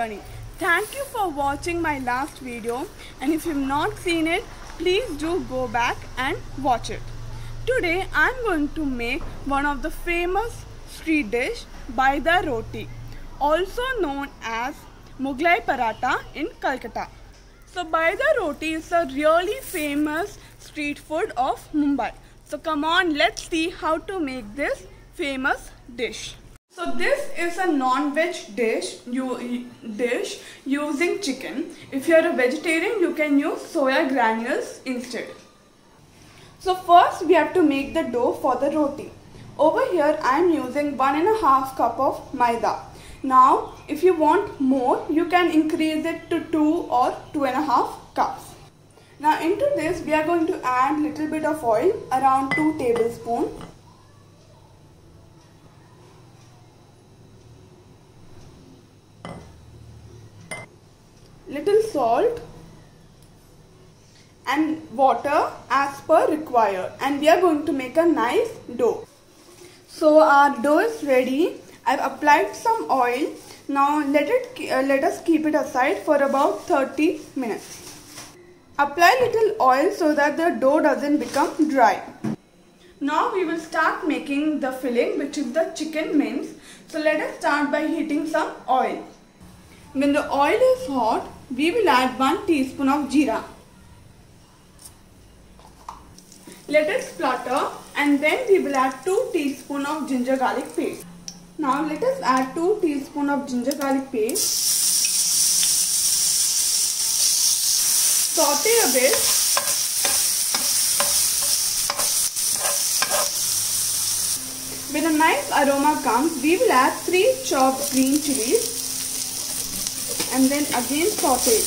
journey. Thank you for watching my last video, and if you've not seen it, please do go back and watch it. Today I'm going to make one of the famous street dish, Baida Roti, also known as Mughlai Paratha in Calcutta. So Baida Roti is a really famous street food of Mumbai. So come on, let's see how to make this famous dish. So this is a non-veg dish using chicken. If you are a vegetarian, you can use soya granules instead. So first we have to make the dough for the roti. Over here I am using 1.5 cup of maida. Now if you want more, you can increase it to 2 or 2.5 cups. Now into this we are going to add little bit of oil, around 2 tablespoons. Little salt and water as per required, and we are going to make a nice dough. So our dough is ready. I've applied some oil. Now let us keep it aside for about 30 minutes. Apply little oil so that the dough doesn't become dry. Now we will start making the filling, which is the chicken mince. So let us start by heating some oil. When the oil is hot, we will add 1 teaspoon of jeera. Let it splutter, and then we will add 2 teaspoons of ginger garlic paste. Now let us add 2 teaspoons of ginger garlic paste. Saute a bit. When a nice aroma comes, we will add 3 chopped green chilies. And then again saute.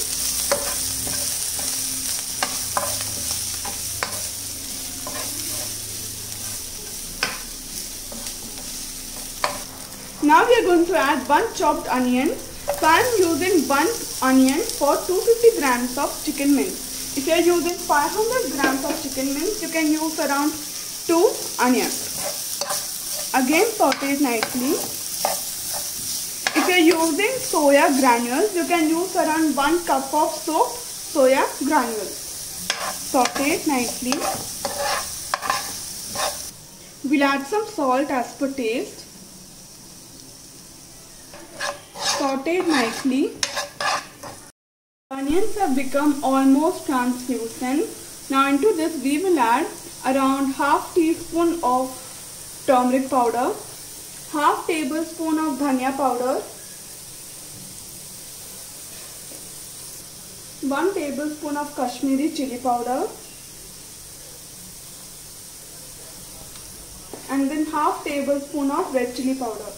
Now we are going to add 1 chopped onion. So I am using 1 onion for 250 grams of chicken mince. If you are using 500 grams of chicken mince, you can use around 2 onions. Again saute it nicely. If you are using soya granules, you can use around 1 cup of soaked soya granules. Saute it nicely. We'll add some salt as per taste. Saute it nicely. Onions have become almost translucent. Now into this we will add around half teaspoon of turmeric powder, half tablespoon of dhania powder, 1 tablespoon of Kashmiri chili powder, and then half tablespoon of red chili powder.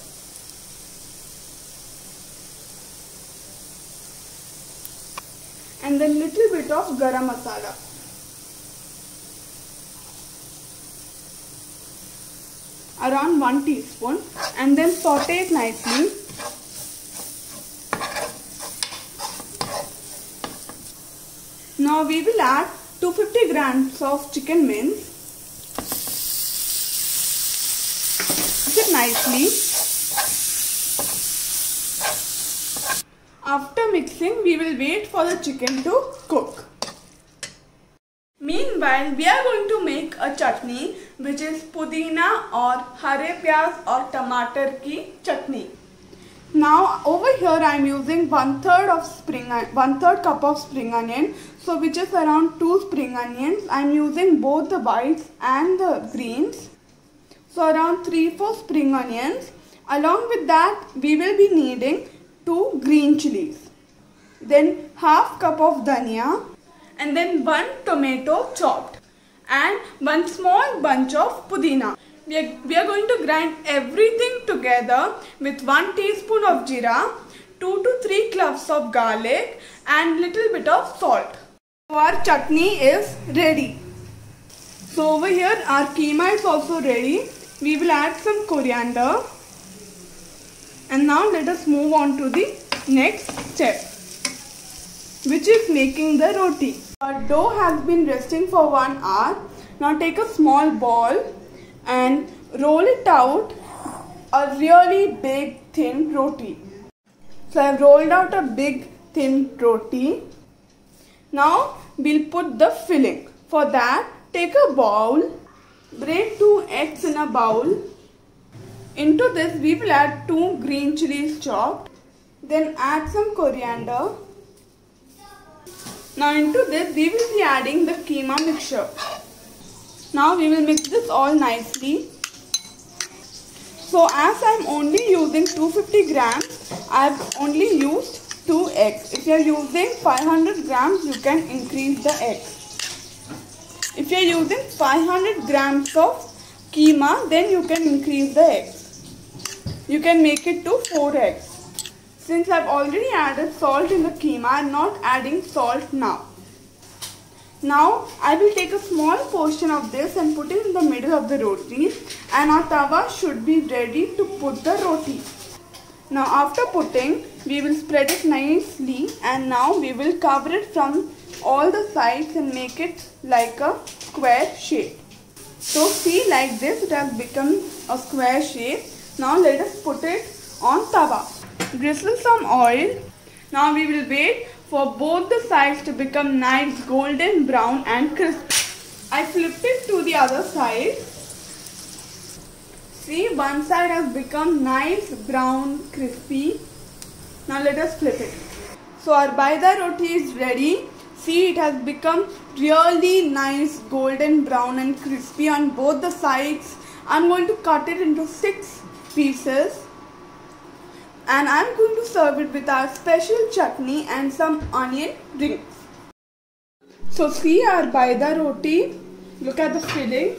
And then little bit of garam masala. Around 1 teaspoon, and then saute it nicely. Now we will add 250 grams of chicken mince. Mix it nicely. After mixing, we will wait for the chicken to cook. Meanwhile, we are going to make a chutney, which is pudina or hare pyaz or tomato ki chutney. Now over here I am using 1/3 cup of spring onion, so which is around 2 spring onions. I am using both the whites and the greens, so around 3-4 spring onions. Along with that we will be needing 2 green chilies, then half cup of dhania, and then 1 tomato chopped, and 1 small bunch of pudina. We are going to grind everything together with 1 teaspoon of jeera, 2 to 3 cloves of garlic, and little bit of salt. So our chutney is ready. So over here our keema is also ready. We will add some coriander. And now let us move on to the next step, which is making the roti. Our dough has been resting for 1 hour. Now take a small ball and roll it out, a really big thin roti. So I have rolled out a big thin roti. Now we'll put the filling. For that, take a bowl, break 2 eggs in a bowl. Into this we will add 2 green chilies chopped. Then add some coriander. Now into this we will be adding the keema mixture. Now we will mix this all nicely. So as I am only using 250 grams, I have only used 2 eggs. If you are using 500 grams, you can increase the eggs. If you are using 500 grams of keema, then you can increase the eggs. You can make it to 4 eggs. Since I have already added salt in the keema, I am not adding salt now. Now I will take a small portion of this and put it in the middle of the roti, and our tawa should be ready to put the roti. Now after putting, we will spread it nicely, and now we will cover it from all the sides and make it like a square shape. So see, like this it has become a square shape. Now let us put it on tawa. Drizzle some oil. Now we will wait for both the sides to become nice golden brown and crispy. I flipped it to the other side. See, one side has become nice brown crispy. Now let us flip it. So our baida roti is ready. See, it has become really nice golden brown and crispy on both the sides. I'm going to cut it into 6 pieces. And I am going to serve it with our special chutney and some onion rings. So see our baida roti. Look at the filling.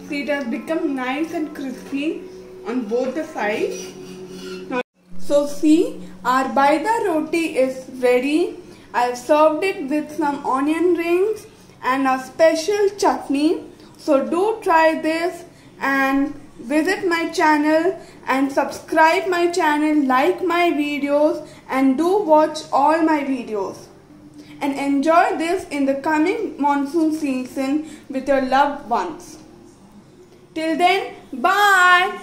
See, it has become nice and crispy on both the sides. So see, our baida roti is ready. I have served it with some onion rings and a special chutney. So do try this and visit my channel and subscribe my channel, like my videos, and do watch all my videos. And enjoy this in the coming monsoon season with your loved ones. Till then, bye.